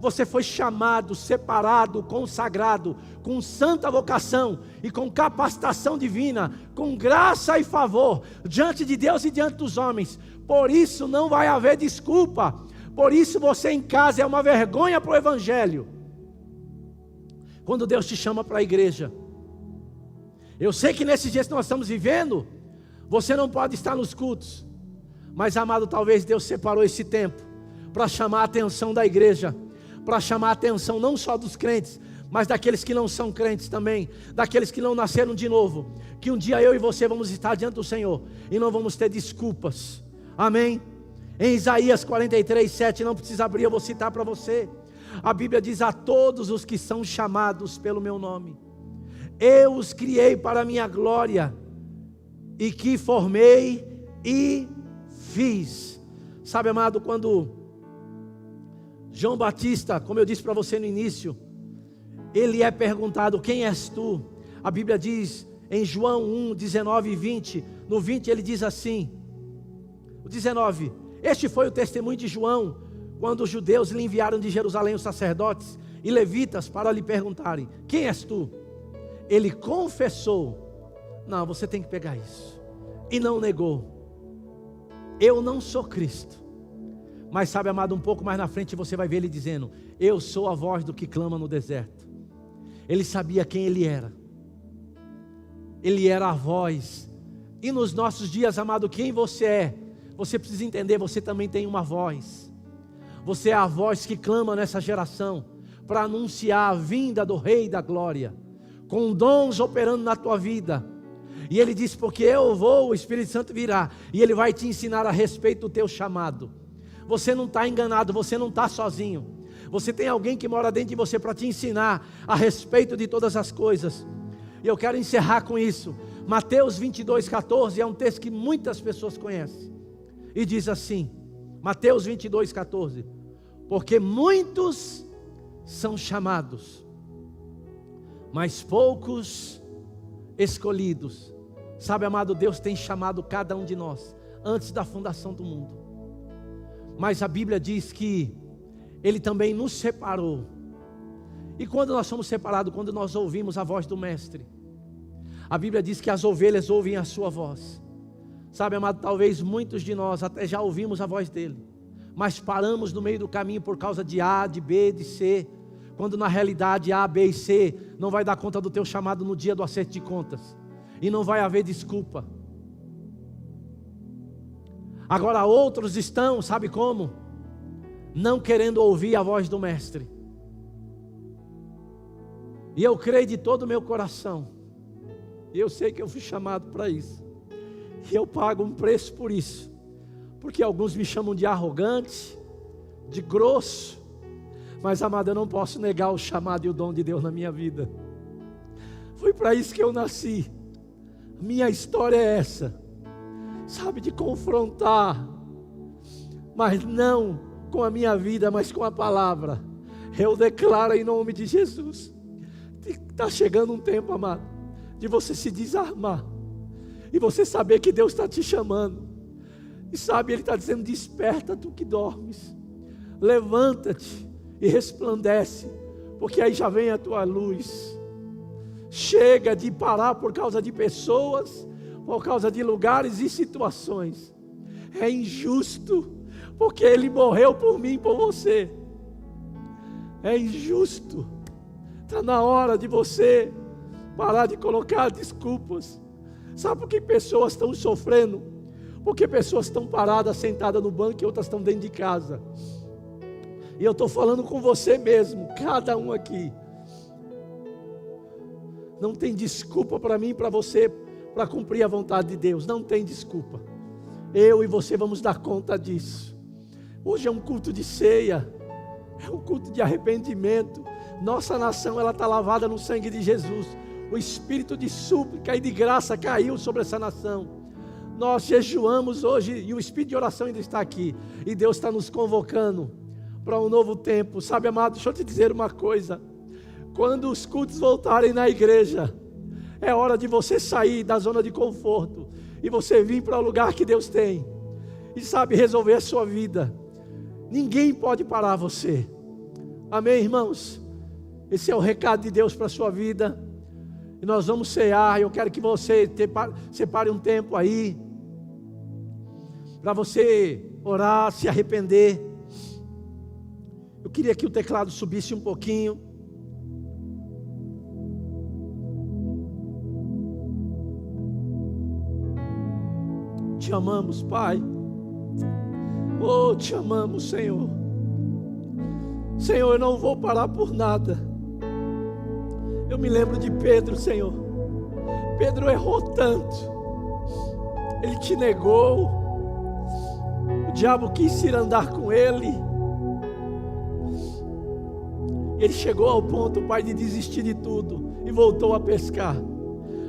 Você foi chamado, separado, consagrado, com santa vocação e com capacitação divina, com graça e favor, diante de Deus e diante dos homens. Por isso não vai haver desculpa. Por isso você em casa é uma vergonha para o Evangelho. Quando Deus te chama para a igreja, eu sei que nesses dias que nós estamos vivendo, você não pode estar nos cultos, mas amado, talvez Deus separou esse tempo para chamar a atenção da igreja, para chamar a atenção não só dos crentes, mas daqueles que não são crentes também, daqueles que não nasceram de novo, que um dia eu e você vamos estar diante do Senhor, e não vamos ter desculpas. Amém? Em Isaías 43:7, não precisa abrir, eu vou citar para você. A Bíblia diz: a todos os que são chamados pelo meu nome, eu os criei para a minha glória, e que formei e fiz. Sabe, amado, quando João Batista, como eu disse para você no início, ele é perguntado: quem és tu? A Bíblia diz em João 1, 19 e 20, no 20 ele diz assim, o 19: este foi o testemunho de João, quando os judeus lhe enviaram de Jerusalém os sacerdotes e levitas para lhe perguntarem: quem és tu? Ele confessou, não, você tem que pegar isso, e não negou: eu não sou Cristo. Mas sabe, amado, um pouco mais na frente você vai ver ele dizendo: eu sou a voz do que clama no deserto. Ele sabia quem ele era. Ele era a voz. E nos nossos dias, amado, quem você é? Você precisa entender, você também tem uma voz. Você é a voz que clama nessa geração, para anunciar a vinda do Rei da Glória, com dons operando na tua vida. E ele disse: porque eu vou, o Espírito Santo virá, e ele vai te ensinar a respeito do teu chamado. Você não está enganado, você não está sozinho. Você tem alguém que mora dentro de você para te ensinar a respeito de todas as coisas. E eu quero encerrar com isso. Mateus 22:14 é um texto que muitas pessoas conhecem. E diz assim, Mateus 22:14: porque muitos são chamados, mas poucos escolhidos. Sabe, amado, Deus tem chamado cada um de nós antes da fundação do mundo. Mas a Bíblia diz que Ele também nos separou. E quando nós somos separados, quando nós ouvimos a voz do Mestre, a Bíblia diz que as ovelhas ouvem a sua voz. Sabe, amado, talvez muitos de nós até já ouvimos a voz dele, mas paramos no meio do caminho por causa de A, de B, de C, quando na realidade A, B e C não vai dar conta do teu chamado no dia do acerto de contas, e não vai haver desculpa. Agora outros estão, sabe como? Não querendo ouvir a voz do Mestre. E eu creio de todo o meu coração, e eu sei que eu fui chamado para isso, e eu pago um preço por isso, porque alguns me chamam de arrogante, de grosso, mas amado, eu não posso negar o chamado e o dom de Deus na minha vida. Foi para isso que eu nasci. Minha história é essa, sabe, de confrontar, mas não com a minha vida, mas com a palavra. Eu declaro em nome de Jesus. Está chegando um tempo, amado, de você se desarmar. E você saber que Deus está te chamando. E sabe, Ele está dizendo: desperta tu que dormes. Levanta-te e resplandece, porque aí já vem a tua luz. Chega de parar por causa de pessoas, por causa de lugares e situações. É injusto, porque Ele morreu por mim e por você. É injusto. Está na hora de você parar de colocar desculpas. Sabe por que pessoas estão sofrendo? Porque pessoas estão paradas, sentadas no banco, e outras estão dentro de casa. E eu estou falando com você mesmo, cada um aqui. Não tem desculpa para mim, para você, para cumprir a vontade de Deus. Não tem desculpa. Eu e você vamos dar conta disso. Hoje é um culto de ceia, é um culto de arrependimento. Nossa nação, ela está lavada no sangue de Jesus. O espírito de súplica e de graça caiu sobre essa nação. Nós jejuamos hoje e o espírito de oração ainda está aqui. E Deus está nos convocando para um novo tempo. Sabe, amado, deixa eu te dizer uma coisa. Quando os cultos voltarem na igreja, é hora de você sair da zona de conforto e você vir para o lugar que Deus tem. E sabe, resolver a sua vida. Ninguém pode parar você. Amém, irmãos? Esse é o recado de Deus para a sua vida. E nós vamos cear. Eu quero que você separe um tempo aí para você orar, se arrepender. Eu queria que o teclado subisse um pouquinho. Te amamos, Pai. Oh, te amamos, Senhor. Senhor, eu não vou parar por nada. Eu me lembro de Pedro, Senhor. Pedro errou tanto. Ele te negou. O diabo quis ir andar com ele. Ele chegou ao ponto, Pai, de desistir de tudo e voltou a pescar.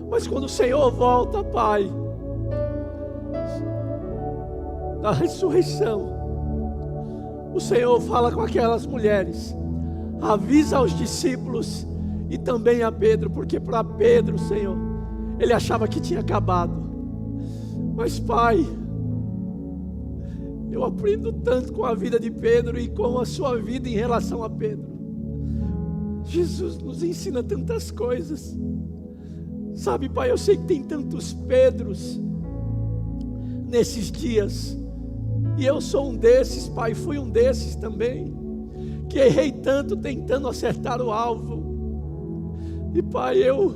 Mas quando o Senhor volta, Pai, da ressurreição, o Senhor fala com aquelas mulheres, avisa aos discípulos e também a Pedro, porque para Pedro, Senhor, ele achava que tinha acabado. Mas, Pai, eu aprendo tanto com a vida de Pedro e com a sua vida em relação a Pedro. Jesus nos ensina tantas coisas. Sabe, Pai, eu sei que tem tantos Pedros nesses dias. E eu sou um desses, Pai, fui um desses também, que errei tanto tentando acertar o alvo. E, Pai, eu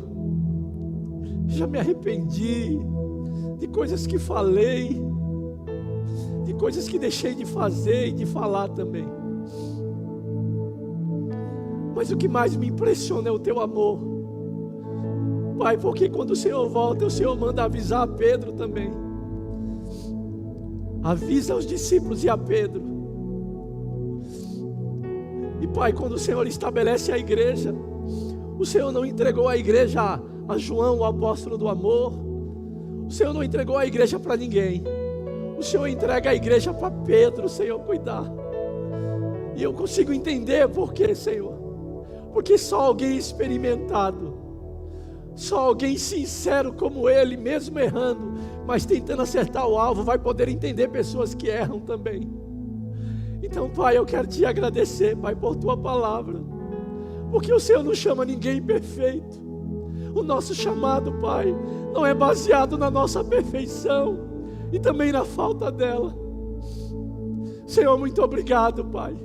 já me arrependi de coisas que falei, de coisas que deixei de fazer e de falar também. Mas o que mais me impressiona é o Teu amor, Pai, porque quando o Senhor volta, o Senhor manda avisar a Pedro também. Avisa aos discípulos e a Pedro. E, Pai, quando o Senhor estabelece a igreja, o Senhor não entregou a igreja a João, o apóstolo do amor. O Senhor não entregou a igreja para ninguém. O Senhor entrega a igreja para Pedro, o Senhor, cuidar. E eu consigo entender por quê, Senhor. Porque só alguém experimentado, só alguém sincero como ele, mesmo errando, mas tentando acertar o alvo, vai poder entender pessoas que erram também. Então, Pai, eu quero te agradecer, Pai, por Tua palavra, porque o Senhor não chama ninguém perfeito. O nosso chamado, Pai, não é baseado na nossa perfeição e também na falta dela. Senhor, muito obrigado, Pai,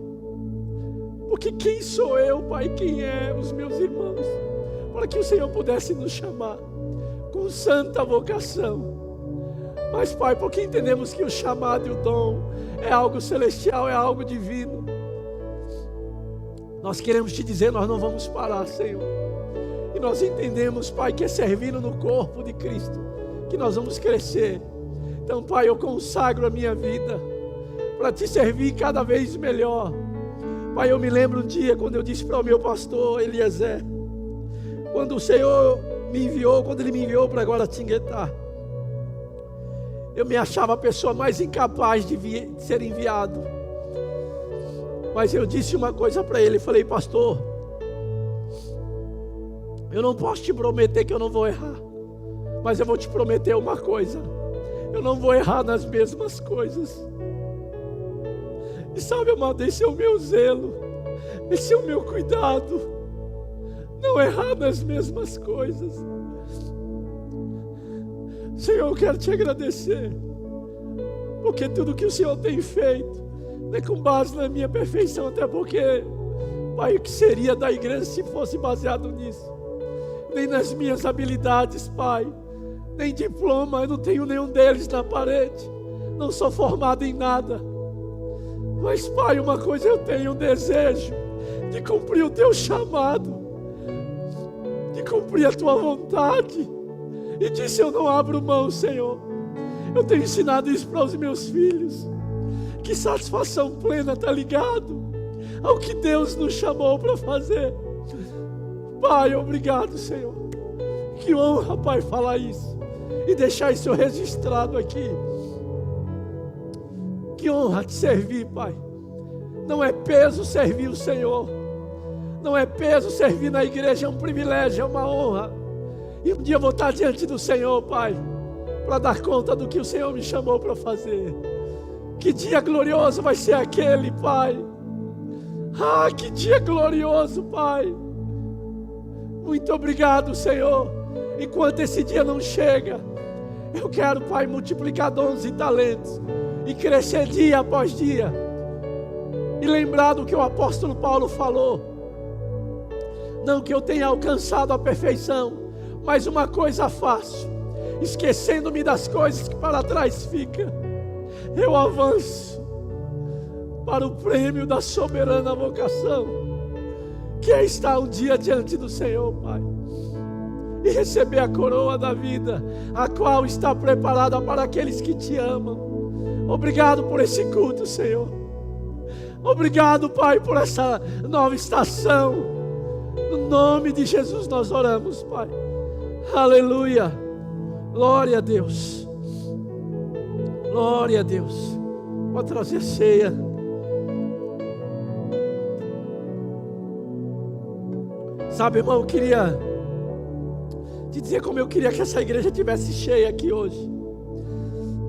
porque quem sou eu, Pai, quem é os meus irmãos, para que o Senhor pudesse nos chamar com santa vocação. Mas, Pai, porque entendemos que o chamado e o dom é algo celestial, é algo divino, nós queremos te dizer, nós não vamos parar, Senhor. E nós entendemos, Pai, que é servindo no corpo de Cristo que nós vamos crescer. Então, Pai, eu consagro a minha vida para te servir cada vez melhor. Pai, eu me lembro um dia quando eu disse para o meu pastor Eliezer, quando o Senhor me enviou, quando Ele me enviou para Guaratinguetá, eu me achava a pessoa mais incapaz de ser enviado. Mas eu disse uma coisa para ele, falei: pastor, eu não posso te prometer que eu não vou errar, mas eu vou te prometer uma coisa: eu não vou errar nas mesmas coisas. E sabe, amado, esse é o meu zelo, esse é o meu cuidado, não errar nas mesmas coisas. Senhor, eu quero te agradecer, porque tudo que o Senhor tem feito não é com base na minha perfeição, até porque, Pai, o que seria da igreja se fosse baseado nisso? Nem nas minhas habilidades, Pai, nem diploma, eu não tenho nenhum deles na parede, não sou formado em nada. Mas, Pai, uma coisa eu tenho, um desejo de cumprir o Teu chamado, de cumprir a Tua vontade. E disse: eu não abro mão, Senhor. Eu tenho ensinado isso para os meus filhos, que satisfação plena está ligado ao que Deus nos chamou para fazer. Pai, obrigado, Senhor. Que honra, Pai, falar isso e deixar isso registrado aqui. Que honra te servir, Pai. Não é peso servir o Senhor, não é peso servir na igreja, é um privilégio, é uma honra. E um dia eu vou estar diante do Senhor, Pai, para dar conta do que o Senhor me chamou para fazer. Que dia glorioso vai ser aquele, Pai. Ah, que dia glorioso, Pai. Muito obrigado, Senhor. Enquanto esse dia não chega, eu quero, Pai, multiplicar dons e talentos e crescer dia após dia. E lembrar do que o apóstolo Paulo falou: não que eu tenha alcançado a perfeição, mas uma coisa faço, esquecendo-me das coisas que para trás ficam, eu avanço para o prêmio da soberana vocação, que é estar um dia diante do Senhor, Pai, e receber a coroa da vida, a qual está preparada para aqueles que te amam. Obrigado por esse culto, Senhor. Obrigado, Pai, por essa nova estação. No nome de Jesus nós oramos, Pai. Aleluia. Glória a Deus. Glória a Deus. Pode trazer ceia. Sabe, irmão, eu queria te dizer como eu queria que essa igreja estivesse cheia aqui hoje,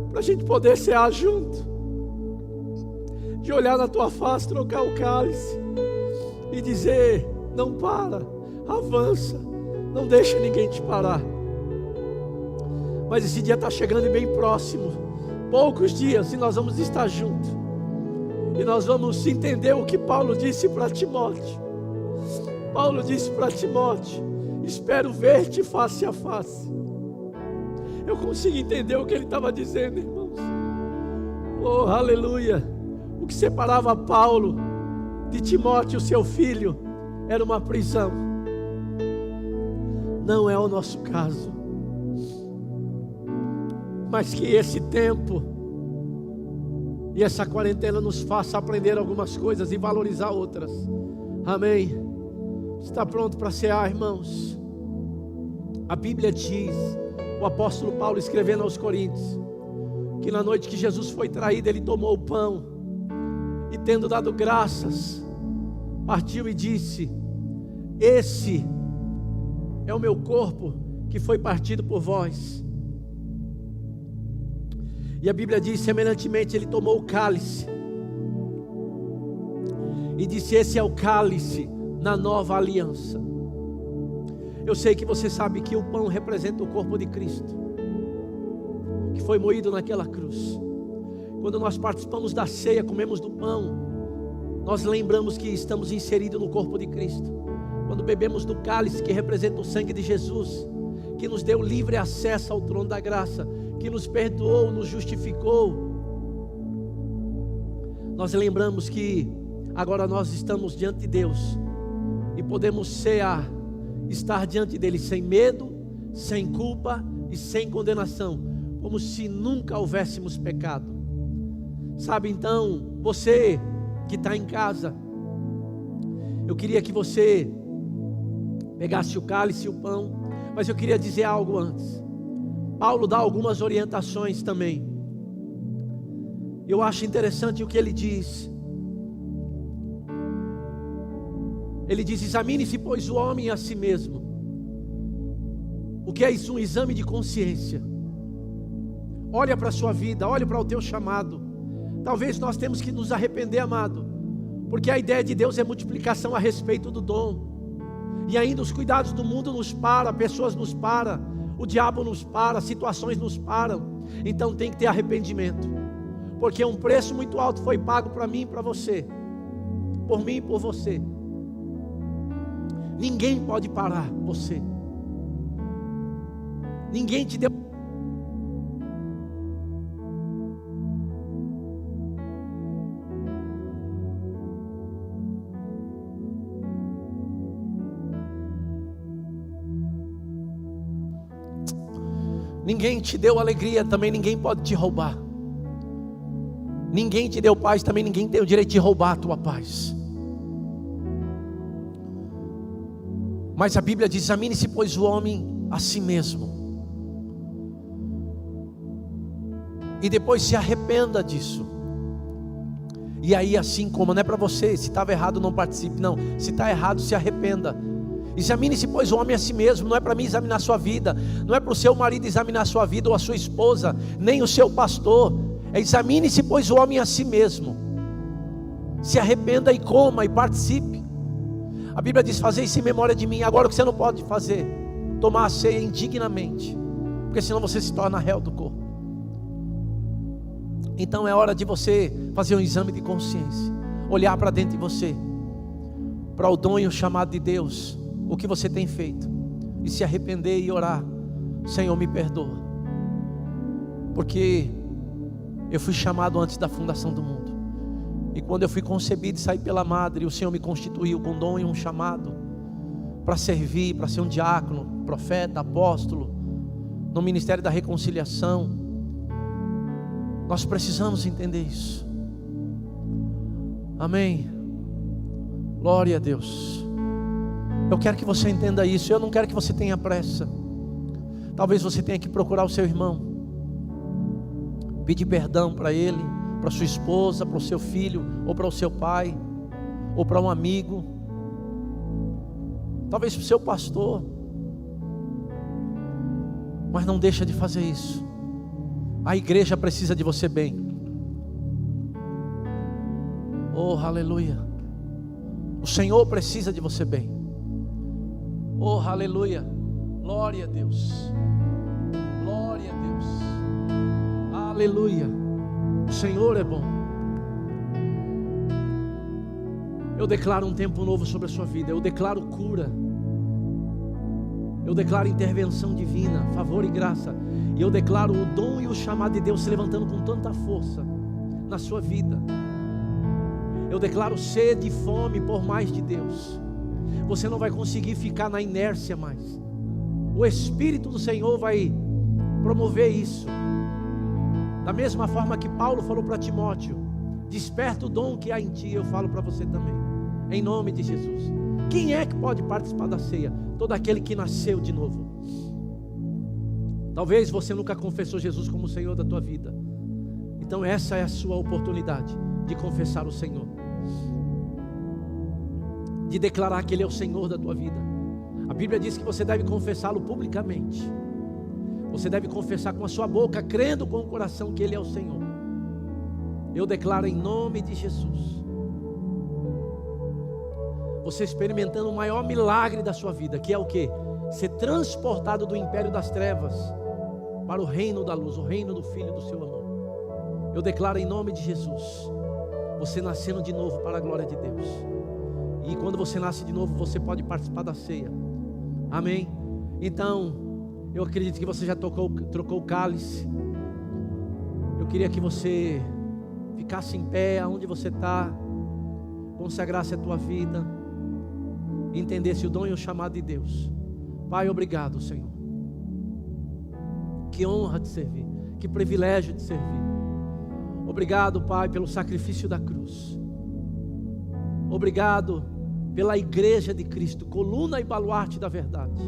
para a gente poder cear junto, de olhar na tua face, trocar o cálice e dizer: não para, avança, não deixa ninguém te parar. Mas esse dia está chegando e bem próximo, poucos dias, e nós vamos estar juntos, e nós vamos entender o que Paulo disse para Timóteo. Paulo disse para Timóteo: espero ver-te face a face. Eu consigo entender o que ele estava dizendo, irmãos. Oh, aleluia. O que separava Paulo de Timóteo, seu filho, era uma prisão. Não é o nosso caso. Mas que esse tempo e essa quarentena nos faça aprender algumas coisas e valorizar outras. Amém. Está pronto para cear, irmãos? A Bíblia diz, o apóstolo Paulo escrevendo aos Coríntios, que na noite que Jesus foi traído, ele tomou o pão e, tendo dado graças, partiu e disse: esse é o meu corpo que foi partido por vós. E a Bíblia diz, semelhantemente, ele tomou o cálice e disse: esse é o cálice na nova aliança. Eu sei que você sabe que o pão representa o corpo de Cristo, que foi moído naquela cruz. Quando nós participamos da ceia, comemos do pão, nós lembramos que estamos inseridos no corpo de Cristo. Quando bebemos do cálice, que representa o sangue de Jesus, que nos deu livre acesso ao trono da graça, que nos perdoou, nos justificou, nós lembramos que agora nós estamos diante de Deus e podemos cear, estar diante dele sem medo, sem culpa e sem condenação, como se nunca houvéssemos pecado. Sabe, então, você que está em casa, eu queria que você pegasse o cálice e o pão, mas eu queria dizer algo antes. Paulo dá algumas orientações também. Eu acho interessante o que ele diz. Ele diz: examine-se, pois, o homem a si mesmo. O que é isso? Um exame de consciência. Olha para a sua vida, olha para o teu chamado. Talvez nós temos que nos arrepender, amado, porque a ideia de Deus é multiplicação a respeito do dom. E ainda os cuidados do mundo nos param, pessoas nos param, o diabo nos para, situações nos param. Então tem que ter arrependimento, porque um preço muito alto foi pago para mim e para você, por mim e por você. Ninguém pode parar você. Ninguém te deu. Ninguém te deu alegria, também ninguém pode te roubar. Ninguém te deu paz, também ninguém tem o direito de roubar a tua paz. Mas a Bíblia diz: examine-se, pois, o homem a si mesmo, e depois se arrependa disso. E aí, assim como, não é para você, se estava errado não participe, não, se está errado se arrependa. Examine-se, pois, o homem a si mesmo. Não é para mim examinar a sua vida, não é para o seu marido examinar a sua vida, ou a sua esposa, nem o seu pastor. Examine-se, pois, o homem a si mesmo. Se arrependa e coma e participe. A Bíblia diz: fazei isso em memória de mim. Agora o que você não pode fazer? Tomar a ceia indignamente, porque senão você se torna réu do corpo. Então é hora de você fazer um exame de consciência, olhar para dentro de você, para o dom e o chamado de Deus, o que você tem feito, e se arrepender e orar: Senhor, me perdoa, porque eu fui chamado antes da fundação do mundo, e quando eu fui concebido e saí pela madre, o Senhor me constituiu com dom e um chamado para servir, para ser um diácono, profeta, apóstolo, no ministério da reconciliação. Nós precisamos entender isso. Amém. Glória a Deus. Eu quero que você entenda isso. Eu não quero que você tenha pressa. Talvez você tenha que procurar o seu irmão, pedir perdão para ele, para sua esposa, para o seu filho, ou para o seu pai, ou para um amigo, talvez para o seu pastor. Mas não deixa de fazer isso. A igreja precisa de você bem. Oh, aleluia. O Senhor precisa de você bem. Oh, aleluia. Glória a Deus. Glória a Deus. Aleluia. O Senhor é bom. Eu declaro um tempo novo sobre a sua vida. Eu declaro cura. Eu declaro intervenção divina, favor e graça. E eu declaro o dom e o chamado de Deus se levantando com tanta força na sua vida. Eu declaro sede e fome por mais de Deus. Você não vai conseguir ficar na inércia mais. O Espírito do Senhor vai promover isso. Da mesma forma que Paulo falou para Timóteo: desperta o dom que há em ti. Eu falo para você também, em nome de Jesus. Quem é que pode participar da ceia? Todo aquele que nasceu de novo. Talvez você nunca confessou Jesus como o Senhor da tua vida. Então essa é a sua oportunidade de confessar o Senhor, de declarar que Ele é o Senhor da tua vida. A Bíblia diz que você deve confessá-lo publicamente. Você deve confessar com a sua boca, crendo com o coração que Ele é o Senhor. Eu declaro em nome de Jesus, você experimentando o maior milagre da sua vida, que é o quê? Ser transportado do império das trevas para o reino da luz, o reino do Filho do seu amor. Eu declaro em nome de Jesus, você nascendo de novo para a glória de Deus. E quando você nasce de novo, você pode participar da ceia. Amém? Então, eu acredito que você já trocou o cálice. Eu queria que você ficasse em pé, onde você está, consagrasse a tua vida, entendesse o dom e o chamado de Deus. Pai, obrigado, Senhor. Que honra de servir, que privilégio de servir. Obrigado, Pai, pelo sacrifício da cruz. Obrigado pela igreja de Cristo, coluna e baluarte da verdade.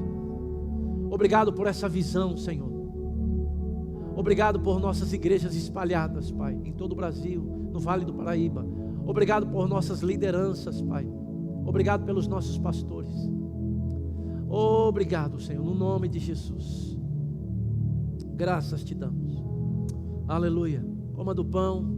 Obrigado por essa visão, Senhor. Obrigado por nossas igrejas espalhadas, Pai, em todo o Brasil, no Vale do Paraíba. Obrigado por nossas lideranças, Pai, Obrigado pelos nossos pastores. Obrigado, Senhor, no nome de Jesus. Graças te damos. Aleluia. Coma do pão.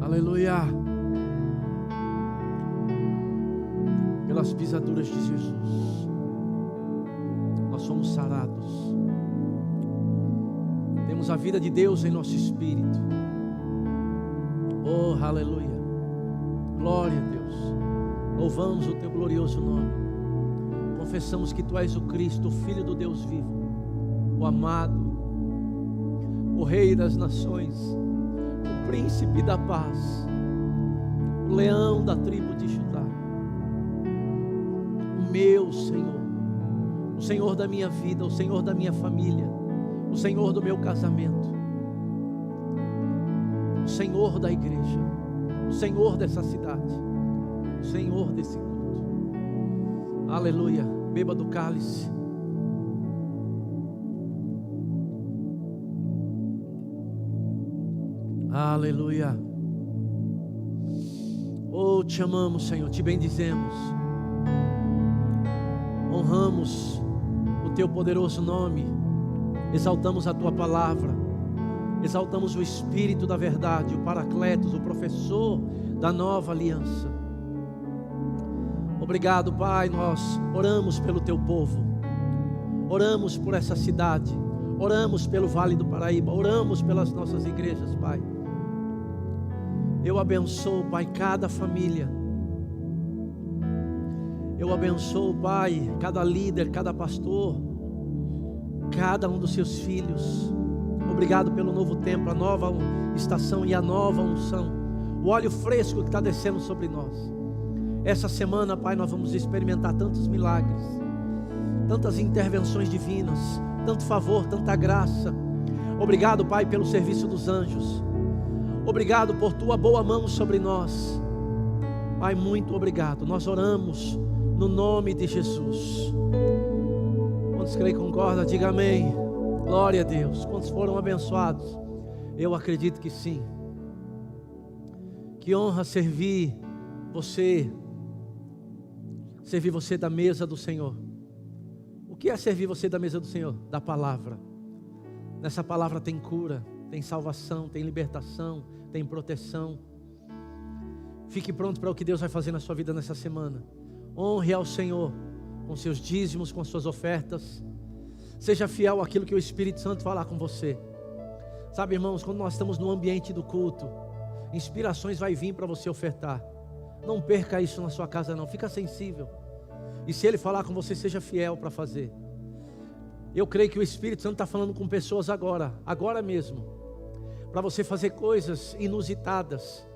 Aleluia. Pelas pisaduras de Jesus, nós somos sarados. Temos a vida de Deus em nosso espírito. Oh, aleluia. Glória a Deus. Louvamos o teu glorioso nome. Confessamos que tu és o Cristo, o Filho do Deus vivo, o amado, o Rei das nações, o Príncipe da paz, o Leão da tribo de Judá, o meu Senhor, o Senhor da minha vida, o Senhor da minha família, o Senhor do meu casamento, o Senhor da igreja, o Senhor dessa cidade, o Senhor desse culto. Aleluia. Beba do cálice. Aleluia. Oh, te amamos, Senhor, te bendizemos, honramos o teu poderoso nome, exaltamos a tua palavra, exaltamos o Espírito da verdade, o Paracletos, o professor da nova aliança. Obrigado, Pai. Nós oramos pelo teu povo, oramos por essa cidade, oramos pelo Vale do Paraíba, oramos pelas nossas igrejas, Pai. Eu abençoo, Pai, cada família. Eu abençoo, Pai, cada líder, cada pastor, cada um dos seus filhos. Obrigado pelo novo tempo, a nova estação e a nova unção, o óleo fresco que está descendo sobre nós. Essa semana, Pai, nós vamos experimentar tantos milagres, tantas intervenções divinas, tanto favor, tanta graça. Obrigado, Pai, pelo serviço dos anjos. Obrigado por tua boa mão sobre nós. Pai, muito obrigado. Nós oramos no nome de Jesus. Quantos creem e concordam, diga amém. Glória a Deus. Quantos foram abençoados? Eu acredito que sim. Que honra servir você da mesa do Senhor. O que é servir você da mesa do Senhor? Da palavra. Nessa palavra tem cura, tem salvação, tem libertação, tem proteção. Fique pronto para o que Deus vai fazer na sua vida nessa semana. Honre ao Senhor com seus dízimos, com suas ofertas. Seja fiel àquilo que o Espírito Santo falar com você. Sabe, irmãos, quando nós estamos no ambiente do culto, inspirações vai vir para você ofertar. Não perca isso na sua casa não, fica sensível. E se Ele falar com você, seja fiel para fazer. Eu creio que o Espírito Santo está falando com pessoas agora mesmo, para você fazer coisas inusitadas.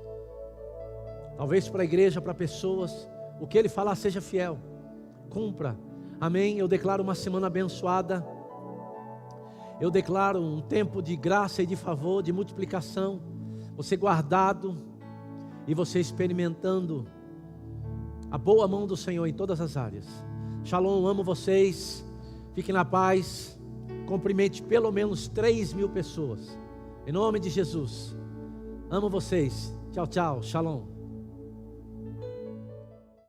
Talvez para a igreja, para pessoas. O que Ele falar, seja fiel, cumpra. Amém. Eu declaro uma semana abençoada. Eu declaro um tempo de graça e de favor, de multiplicação. Você guardado e você experimentando a boa mão do Senhor em todas as áreas. Shalom, amo vocês. Fiquem na paz. Cumprimente pelo menos 3.000 pessoas. Em nome de Jesus. Amo vocês. Tchau, tchau. Shalom.